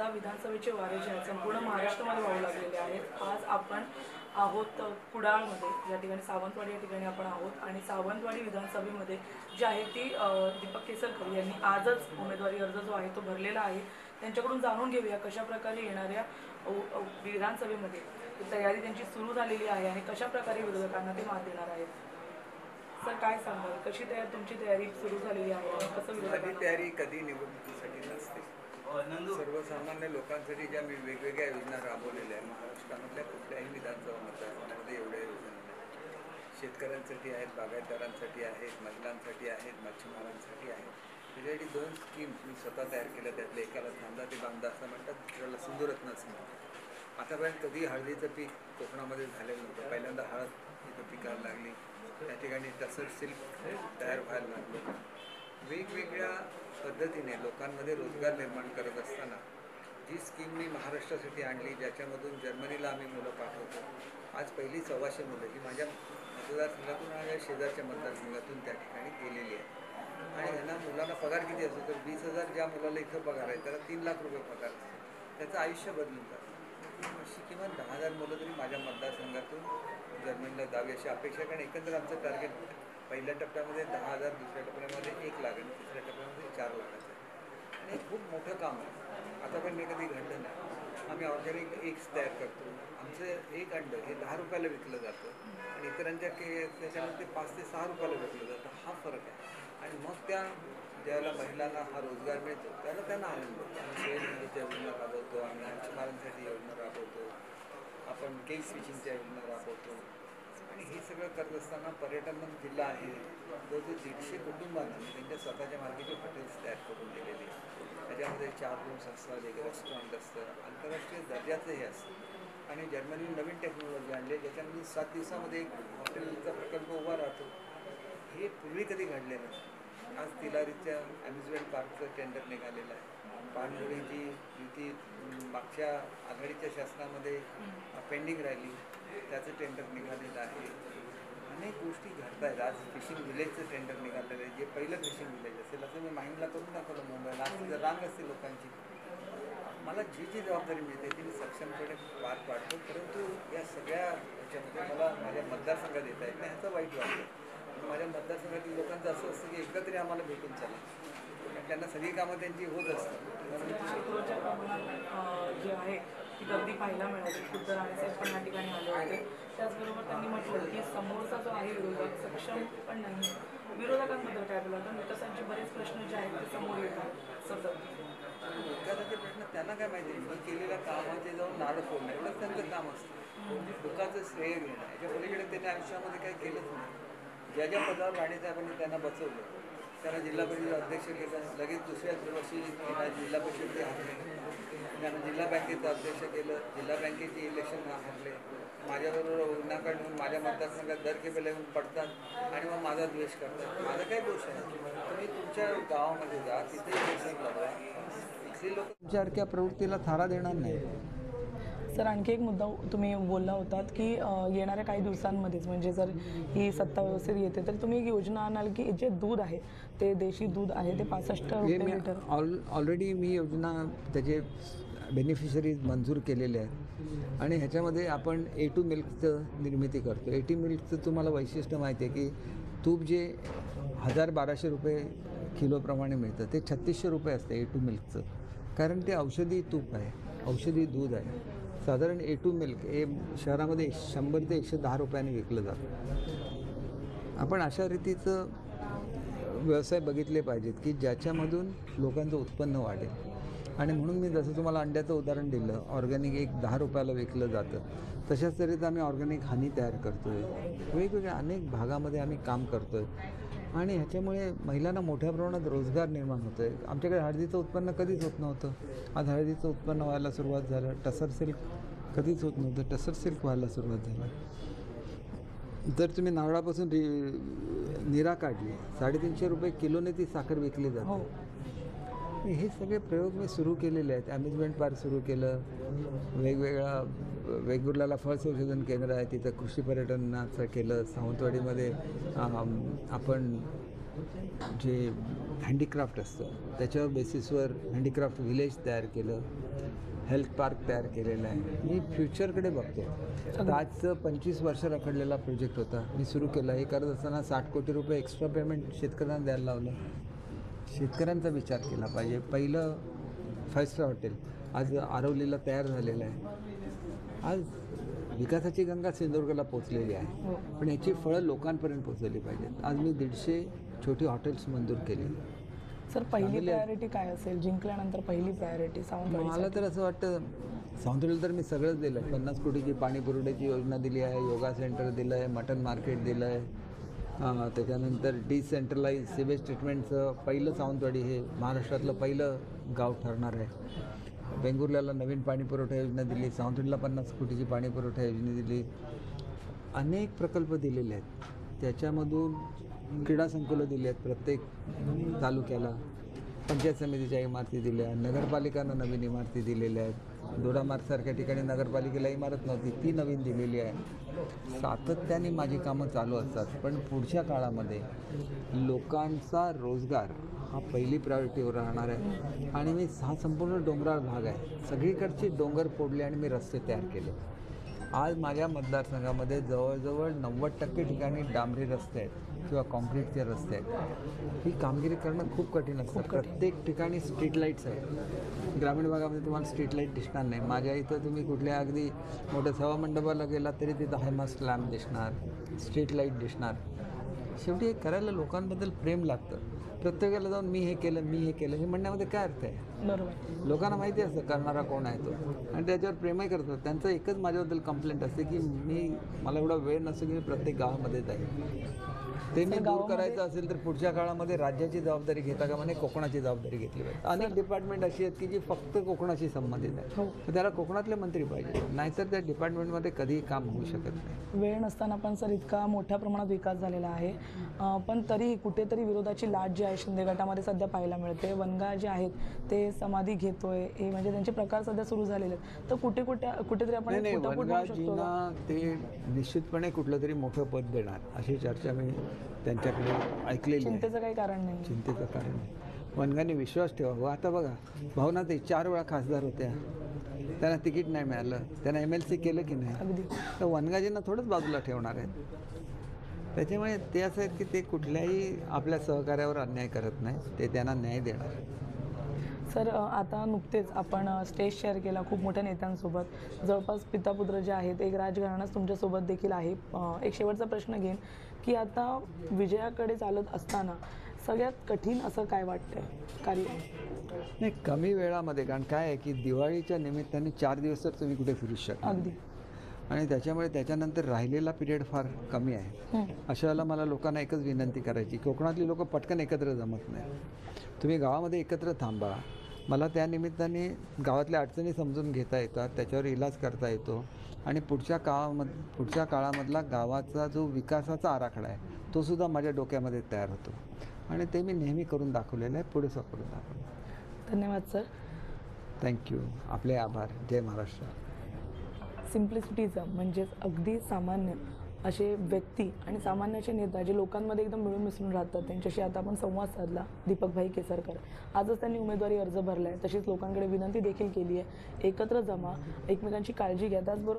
आता विधानसभेचे वारे जे आहेत संपूर्ण महाराष्ट्रामध्ये वाहू लागलेले आहेत। आज आपण आहोत कुडाळमध्ये, या ठिकाणी सावंतवाडी या ठिकाणी आपण आहोत आणि सावंतवाडी विधानसभेमध्ये जी आहे ती दीपक केसरकर यांनी आजच उमेदवारी अर्ज जो आहे तो भरलेला आहे। त्यांच्याकडून जाणून घेऊया कशा प्रकारे येणाऱ्या विधानसभेमध्ये तयारी त्यांची सुरू झालेली आहे आणि कशा प्रकारे विरोधकांना ते मात देणार आहेत। सर काय सांगाल, कशी तुमची तयारी सुरू झालेली आहे आणि कसं विरोधकांना? तयारी कधी निवडणुकीसाठी नसते। सर्वसामान्य लोकांसाठी ज्या मी वेगवेगळ्या योजना राबवलेल्या आहेत महाराष्ट्रामधल्या कुठल्याही विधानसभा मतदारसंघामध्ये एवढ्या योजना नाही। शेतकऱ्यांसाठी आहेत, बागायतदारांसाठी आहेत, महिलांसाठी आहेत, मच्छीमारांसाठी आहेत। त्याच्यासाठी 2 स्कीम मी स्वतः तयार केल्या। त्यातल्या एकाला थांबा ते बांधा असं म्हणतात, दुसऱ्याला सिंधुरत्न असं म्हणतात। आतापर्यंत कधी हळदीचं पीक कोकणामध्ये झालेलं नव्हतं, पहिल्यांदा हळद इथं पिकायला लागली। त्या ठिकाणी टसर सिल्क तयार व्हायला लागलं। वेगवेगळ्या पद्धतीने लोकांमध्ये रोजगार निर्माण करत असताना जी स्कीम मी महाराष्ट्रासाठी आणली, ज्याच्यामधून जर्मनीला आम्ही मुलं पाठवतो, आज पहिली 1400 मुलं ही माझ्या मतदारसंघातून आणि शेजारच्या मतदारसंघातून त्या ठिकाणी गेलेली आहे। आणि त्यांना मुलांना पगार किती असतो तर 20,000 ज्या मुलाला इथं पगार आहे त्याला 3 लाख रुपये पगार असतो। त्याचं आयुष्य बदलून जातं। अशी किमान 10,000 मुलं तरी माझ्या मतदारसंघातून जर्मनीला जावी अशी अपेक्षा, कारण एकंदर आमचं टार्गेट पहिल्या टप्प्यामध्ये 10,000, दुसऱ्या टप्प्यामध्ये 1 लाख आणि तिसऱ्या टप्प्यामध्ये 4 लाखाचं आहे। आणि खूप मोठं काम आहे, आतापर्यंत हे कधी घडलं नाही। आम्ही ऑर्गॅनिक एग्स तयार करतो। आमचं एक अंड हे 10 रुपयाला विकलं जातं आणि इतरांच्या त्याच्यामध्ये 5 ते 6 रुपयाला विकलं जातं। हा फरक आहे। आणि मग ज्यावेळेला महिलांना हा रोजगार मिळतो त्याला त्यांना आनंद होतो। आम्ही सोयीच्या योजना राबवतो, आम्ही मच्छीमारांसाठी योजना राबवतो, आपण केक स्विचिंगच्या योजना राबवतो। आणि हे सगळं करत असताना पर्यटन जिल्हा आहे, जो 150 कुटुंबांना त्यांच्या स्वतःच्या मार्केटचे हॉटेल्स तयार करून दिलेले आहेत। त्याच्यामध्ये 4 रूम्स असतात, एक रेस्टॉरंट असतं, आंतरराष्ट्रीय दर्जाचंही असतं। आणि जर्मनीने नवीन टेक्नॉलॉजी आणली, ज्याच्यामध्ये 7 दिवसामध्ये एक हॉटेलचा प्रकल्प उभा राहतो। हे पूर्वी कधी घडलेलं नाही। आज तिलारीच्या अम्युजमेंट पार्कचं टेंडर निघालेलं आहे। पाणबुडीची युती मागच्या आघाडीच्या शासनामध्ये पेंडिंग राहिली, त्याचं टेंडर निघालेलं आहे। अनेक गोष्टी घडत आहेत। आज फिशिंग विलेजचं टेंडर निघालेलं आहे, जे पहिलं फिशिंग विलेज असेल असं मी माहिंदला करून दाखवलं मुंबईला। आज तिथं रांग असते लोकांची। मला जी जबाबदारी मिळते ती मी सक्षमपणे पार पाडतो, परंतु या सगळ्या ह्याच्यामध्ये मला माझ्या मतदारसंघात येता येत नाही, ह्याचं वाईट वाटतं। माझ्या मतदारसंघातील लोकांचं असं असतं की एकदा तरी आम्हाला भेटून चला, त्यांना सगळी कामं त्यांची होत असतात। शेकडोच्या प्रमाणात जे आहे ती गर्दी पाहायला मिळाली। खुद्द राणेसाहेब पण या ठिकाणी आले होते। त्याचबरोबर त्यांनी म्हटलं की समोरचा जो आहे विरोधक सक्षम पण नाही आहे। विरोधकांबद्दल काय बोला, कारण विकासाचे बरेच प्रश्न जे आहेत ते समोर येतात सतत। विकासाचे प्रश्न त्यांना काय माहिती, मी केलेल्या कामाचे जाऊन नारळ फोडणं एवढंच त्यांचं काम असतं। दुःखाचं श्रेय घेणं, याच्या पलीकडे त्यांनी आयुष्यामध्ये काही केलंच नाही। ज्या पदावर राणेसाहेबांनी त्यांना बसवलं, त्यांना जिल्हा परिषद अध्यक्ष केलं, लगेच दुसऱ्याच वर्षी जिल्हा परिषद हरले, त्यांना जिल्हा बँकेचं अध्यक्ष केलं, जिल्हा बँकेची इलेक्शन हरले। माझ्याबरोबर विनाकारण येऊन माझ्या मतदारसंघात दर केबल येऊन पडतात आणि मग माझा द्वेष करतात। माझा काय दोष आहे? तुम्ही तुमच्या गावामध्ये जा, तिथे इलेक्शन लढवा। इथले लोक तुमच्यासारख्या प्रवृत्तीला थारा देणार नाही। सर आणखी एक मुद्दा तुम्ही बोलला होतात की येणाऱ्या काही दिवसांमध्येच, म्हणजे जर ही सत्ता व्यवस्थित येते तर तुम्ही एक योजना आणाल की जे दूध आहे ते देशी दूध आहे ते 65 रुपये लिटर। ऑलरेडी मी योजना त्याचे बेनिफिशरीज मंजूर केलेले आहेत आणि ह्याच्यामध्ये आपण A2 मिल्कचं निर्मिती करतो। A2 मिल्कचं तुम्हाला वैशिष्ट्य माहिती आहे की तूप जे 1,000-1,200 रुपये किलोप्रमाणे मिळतं ते 3,600 रुपये असतं A2 मिल्कचं, कारण ते औषधी तूप आहे, औषधी दूध आहे। साधारण A2 मिल्क हे शहरामध्ये 100 ते 110 रुपयांनी विकलं जातं। आपण अशा रीतीचं व्यवसाय बघितले पाहिजेत की ज्याच्यामधून लोकांचं उत्पन्न वाढेल। आणि म्हणून मी जसं तुम्हाला अंड्याचं उदाहरण दिलं, ऑर्गॅनिक एक 10 रुपयाला विकलं जातं, तशाच तऱ्हेचं आम्ही ऑर्गॅनिक हनी तयार करतो आहे। वेगवेगळ्या अनेक भागामध्ये आम्ही काम करतो आहे आणि ह्याच्यामुळे महिलांना मोठ्या प्रमाणात रोजगार निर्माण होतो आहे। आमच्याकडे हळदीचं उत्पन्न कधीच होत नव्हतं, आज हळदीचं उत्पन्न व्हायला सुरुवात झालं। टसर सिल्क कधीच होत नव्हतं, टसर सिल्क व्हायला सुरुवात झाली। जर तुम्ही नारळापासून निरा काढली, 350 रुपये किलोने ती साखर विकली जाते। हे सगळे प्रयोग मी सुरू केलेले आहेत। अम्युजमेंट पार्क सुरू केलं, वेगवेगळ्याला फळ संशोधन केंद्र आहे, तिथं कृषी पर्यटनाचं केलं। सावंतवाडीमध्ये आपण जे हँडीक्राफ्ट असतं त्याच्यावर बेसिसवर हँडीक्राफ्ट विलेज तयार केलं, हेल्थ पार्क तयार केलेलं आहे. मी फ्युचरकडे बघतो. तर आजचं 25 वर्ष रखडलेला प्रोजेक्ट होता, मी सुरू केला. हे करत असताना 60 कोटी रुपये एक्स्ट्रा पेमेंट शेतकऱ्यांना द्यायला लावलं. शेतकऱ्यांचा विचार केला पाहिजे. पहिलं 5 स्टार हॉटेल आज आरवलीला तयार झालेलं आहे. आज विकासाची गंगा सिंधुदुर्गला पोचलेली आहे, पण याची फळं लोकांपर्यंत पोचवली पाहिजेत. आज मी 150 छोटी हॉटेल्स मंजूर केली. सर पहिली प्रायोरिटी काय असेल जिंकल्यानंतर? पहिली प्रायोरिटी सावंतवाडी. मला तर असं वाटतं सावंतवाडीला तर मी सगळंच दिलं आहे. 50 कोटीची पाणी पुरवठ्याची योजना दिली आहे, योगा सेंटर दिलं आहे, मटन मार्केट दिलं आहे. त्याच्यानंतर डिसेंट्रलाइज सिवेज ट्रीटमेंटचं पहिलं सावंतवाडी हे महाराष्ट्रातलं पहिलं गाव ठरणार आहे. बेंगुर्ल्याला नवीन पाणी पुरवठा योजना दिली, सावंतवाडीला 50 कोटीची पाणी पुरवठा योजना दिली. अनेक प्रकल्प दिलेले आहेत. त्याच्यामधून क्रीडा संकुलं दिली आहेत प्रत्येक तालुक्याला, पंचायत समितीच्या इमारती दिल्या, नगरपालिकांना नवीन इमारती दिलेल्या आहेत. दोडामार्गसारख्या ठिकाणी नगरपालिकेला इमारत नव्हती, ती नवीन दिलेली आहे. सातत्याने माझी कामं चालू असतात, पण पुढच्या काळामध्ये लोकांचा रोजगार हा पहिली प्रायोरिटीवर राहणार आहे. आणि मी हा संपूर्ण डोंगराळ भाग आहे, सगळीकडचे डोंगर फोडले आणि मी रस्ते तयार केले. आज माझ्या मतदारसंघामध्ये जवळजवळ 90% ठिकाणी डांबरी रस्ते आहेत किंवा कॉन्क्रीटचे रस्ते आहेत. ही कामगिरी करणं खूप कठीण असतं. प्रत्येक ठिकाणी स्ट्रीट लाईट्स आहेत. ग्रामीण भागामध्ये तुम्हाला स्ट्रीट लाईट दिसणार नाही. माझ्या इथं तुम्ही कुठल्या अगदी मोठ्या सभामंडपाला गेला तरी तिथं हायमास्ट लॅम्प दिसणार, स्ट्रीट लाईट दिसणार. शेवटी हे करायला लोकांबद्दल प्रेम लागतं. प्रत्येकाला जाऊन मी हे केलं हे म्हणण्यामध्ये काय अर्थ आहे? बरोबर. लोकांना माहिती असतं करणारा कोण आहे तो, आणि त्याच्यावर प्रेमही करतात. त्यांचं एकच माझ्याबद्दल कंप्लेंट असते की मला एवढा वेळ नसतो की मी प्रत्येक गावामध्ये जाईल. ते मी दूर करायचं असेल तर पुढच्या काळामध्ये राज्याची जबाबदारी घेता का म्हणे कोकणाची जबाबदारी घेतली पाहिजे. अनेक डिपार्टमेंट अशी आहेत की जी फक्त कोकणाशी संबंधित आहे, तर त्याला कोकणातले मंत्री पाहिजे, नाहीतर त्या डिपार्टमेंटमध्ये कधीही काम होऊ शकत नाही. वेळ नसताना पण सर इतका मोठ्या प्रमाणात विकास झालेला आहे, पण तरी कुठेतरी विरोधाची लाट जी आहे शिंदे गटामध्ये सध्या पाहायला मिळते. वनगा जे आहेत ते समाधी घेतोय, हे म्हणजे त्यांचे प्रकार सध्या सुरू झालेले आहेत. तर कुठेतरी आपण वनगाजींना ते निश्चितपणे कुठलं तरी मोठं पद देणार अशी चर्चा मी त्यांच्याकडे ऐकलेली आहे. चिंतेचं काही कारण नाही. चिंतेचं कारण नाही. वनगाने विश्वास ठेवावा. आता बघा, भावनाताई 4 वेळा खासदार होत्या, त्यांना तिकीट नाही मिळालं, त्यांना MLC केलं की नाही? अगदी. तर वनगाजींना थोडंच बाजूला ठेवणार आहेत. त्याच्यामुळे ते असं आहेत की ते कुठल्याही आपल्या सहकार्यावर अन्याय करत नाही, ते त्यांना न्याय देणार. सर आता नुकतेच आपण स्टेज शेअर केला खूप मोठ्या नेत्यांसोबत, जवळपास पितापुत्र जे आहेत, एक राजघराणाच तुमच्यासोबत देखील आहे. एक शेवटचा प्रश्न घेईन की आता विजयाकडे चालत असताना सगळ्यात कठीण असं काय वाटतंय कार्य? नाही, कमी वेळामध्ये. कारण काय आहे की दिवाळीच्या निमित्ताने 4 दिवस तर तुम्ही कुठे फिरू शकता. अगदी. आणि त्याच्यामुळे त्याच्यानंतर राहिलेला पिरियड फार कमी आहे. अशा वेळेला मला लोकांना एकच विनंती करायची, कोकणातली लोक पटकन एकत्र जमत नाही, तुम्ही गावामध्ये एकत्र थांबा. मला त्या निमित्ताने गावातल्या अडचणी समजून घेता येतात, त्याच्यावर इलाज करता येतो, आणि पुढच्या काळामधला गावाचा जो विकासाचा आराखडा आहे तो सुद्धा माझ्या डोक्यामध्ये तयार होतो, आणि ते मी नेहमी करून दाखवलेलं आहे, पुढे करून दाखवलं. धन्यवाद सर. थँक्यू. आपले आभार. जय महाराष्ट्र. सिम्प्लिसिटीचं म्हणजेच अगदी सामान्य असे व्यक्ती आणि सामान्याचे नेता जे लोकांमध्ये एकदम मिळून मिसळून राहतात, त्यांच्याशी आता आपण संवाद साधला. दीपकभाई केसरकर आजच त्यांनी उमेदवारी अर्ज भरला आहे, तशीच लोकांकडे विनंती देखील केली आहे, एकत्र जमा, एकमेकांची काळजी घ्या. त्याचबरोबर